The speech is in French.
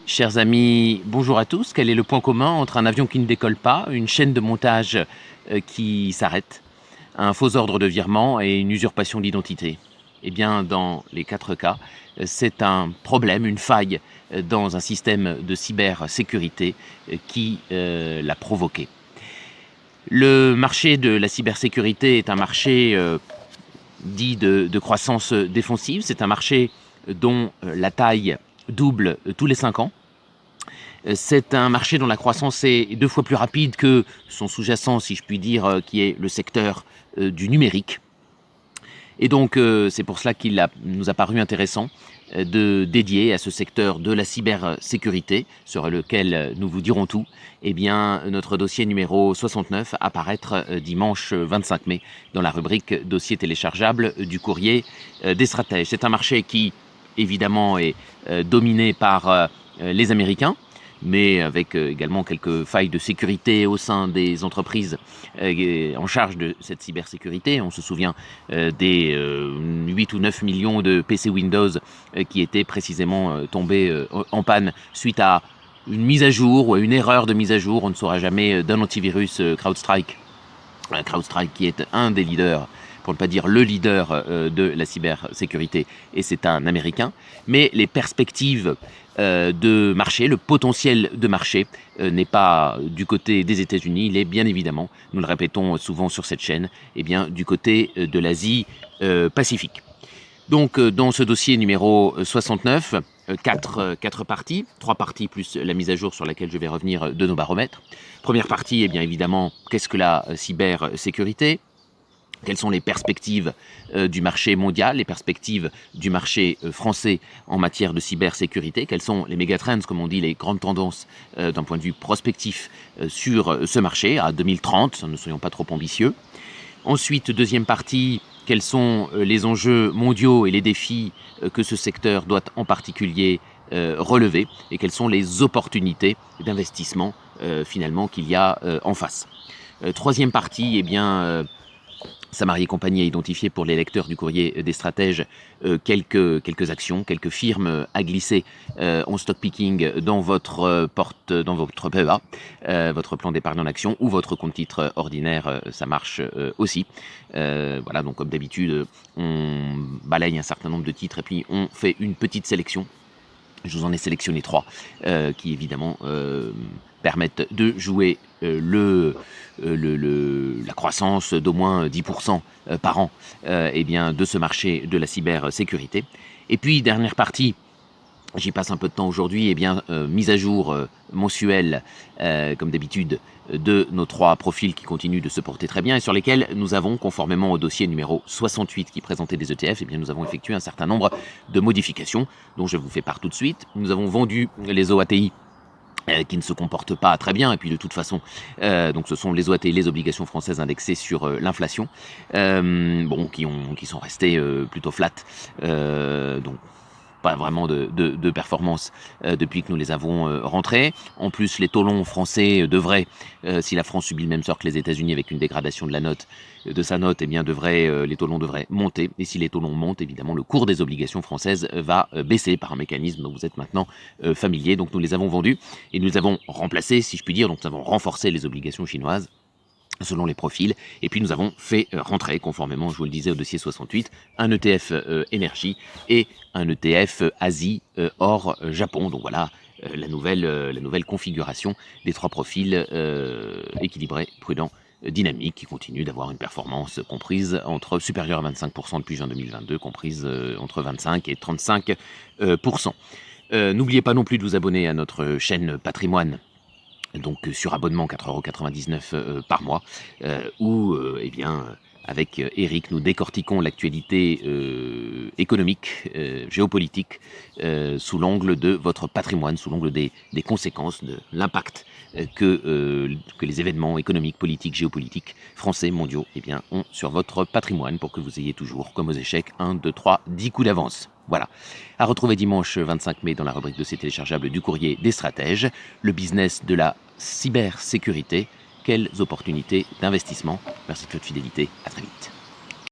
Chers amis, bonjour à tous. Quel est le point commun entre un avion qui ne décolle pas, une chaîne de montage qui s'arrête, un faux ordre de virement et une usurpation d'identité? Eh bien, dans les 4 cas, c'est un problème, une faille dans un système de cybersécurité qui l'a provoqué. Le marché de la cybersécurité est un marché dit de croissance défensive. C'est un marché dont la taille double tous les 5 ans. C'est un marché dont la croissance est 2 fois plus rapide que son sous-jacent, si je puis dire, qui est le secteur du numérique. Et donc, c'est pour cela qu'il nous a paru intéressant de dédier à ce secteur de la cybersécurité, sur lequel nous vous dirons tout, eh bien, notre dossier numéro 69 à paraître dimanche 25 mai dans la rubrique dossier téléchargeable du courrier des stratèges. C'est un marché qui, évidemment, est dominé par les Américains, mais avec également quelques failles de sécurité au sein des entreprises en charge de cette cybersécurité. On se souvient des 8 ou 9 millions de PC Windows qui étaient précisément tombés en panne suite à une mise à jour ou à une erreur de mise à jour. On ne saura jamais d'un antivirus CrowdStrike. CrowdStrike qui est un des leaders, pour ne pas dire le leader de la cybersécurité, et c'est un Américain. Mais les perspectives de marché, le potentiel de marché n'est pas du côté des États-Unis, il est bien évidemment, nous le répétons souvent sur cette chaîne, eh bien, du côté de l'Asie Pacifique. Donc, dans ce dossier numéro 69, 4 parties, 3 parties plus la mise à jour sur laquelle je vais revenir de nos baromètres. Première partie, eh bien évidemment, qu'est-ce que la cybersécurité ? Quelles sont les perspectives du marché mondial, les perspectives du marché français en matière de cybersécurité? Quels sont les mégatrends, comme on dit, les grandes tendances d'un point de vue prospectif sur ce marché à 2030, ne soyons pas trop ambitieux. Ensuite, deuxième partie, quels sont les enjeux mondiaux et les défis que ce secteur doit en particulier relever, et quelles sont les opportunités d'investissement finalement qu'il y a en face. Troisième partie, eh bien... Samari et compagnie a identifié pour les lecteurs du courrier des stratèges quelques actions, quelques firmes à glisser en stock picking dans votre dans votre PEA, votre plan d'épargne en action ou votre compte titre ordinaire, ça marche aussi. Voilà, donc comme d'habitude, on balaye un certain nombre de titres et puis on fait une petite sélection. Je vous en ai sélectionné 3 qui évidemment permettent de jouer la croissance d'au moins 10% par an eh bien, de ce marché de la cybersécurité. Et puis, dernière partie, j'y passe un peu de temps aujourd'hui, eh bien, mise à jour mensuelle, comme d'habitude, de nos 3 profils qui continuent de se porter très bien et sur lesquels nous avons, conformément au dossier numéro 68 qui présentait des ETF, eh bien, nous avons effectué un certain nombre de modifications dont je vous fais part tout de suite. Nous avons vendu les OATI qui ne se comportent pas très bien, et puis de toute façon, donc ce sont les OATI, les obligations françaises indexées sur l'inflation, bon, qui sont restées plutôt flat, donc pas vraiment de performance depuis que nous les avons rentrés. En plus, les taux longs français devraient, si la France subit le même sort que les États-Unis avec une dégradation de sa note, eh bien les taux longs devraient monter. Et si les taux longs montent, évidemment, le cours des obligations françaises va baisser par un mécanisme dont vous êtes maintenant familier. Donc nous les avons vendus et nous avons remplacé, si je puis dire, donc nous avons renforcé les obligations chinoises selon les profils, et puis nous avons fait rentrer, conformément, je vous le disais, au dossier 68, un ETF énergie et un ETF Asie hors Japon. Donc voilà la nouvelle configuration des 3 profils équilibrés, prudents, dynamiques, qui continuent d'avoir une performance comprise entre supérieure à 25% depuis juin 2022, comprise entre 25 et 35%. N'oubliez pas non plus de vous abonner à notre chaîne Patrimoine, donc sur abonnement 4,99 € par mois, où eh bien, avec Eric, nous décortiquons l'actualité économique, géopolitique, sous l'angle de votre patrimoine, sous l'angle des conséquences, de l'impact que les événements économiques, politiques, géopolitiques, français, mondiaux, eh bien, ont sur votre patrimoine, pour que vous ayez toujours, comme aux échecs, 1, 2, 3, 10 coups d'avance. Voilà. À retrouver dimanche 25 mai dans la rubrique dossier téléchargeable du courrier des stratèges, le business de la cybersécurité quelles opportunités d'investissement. Merci de votre fidélité, à très vite.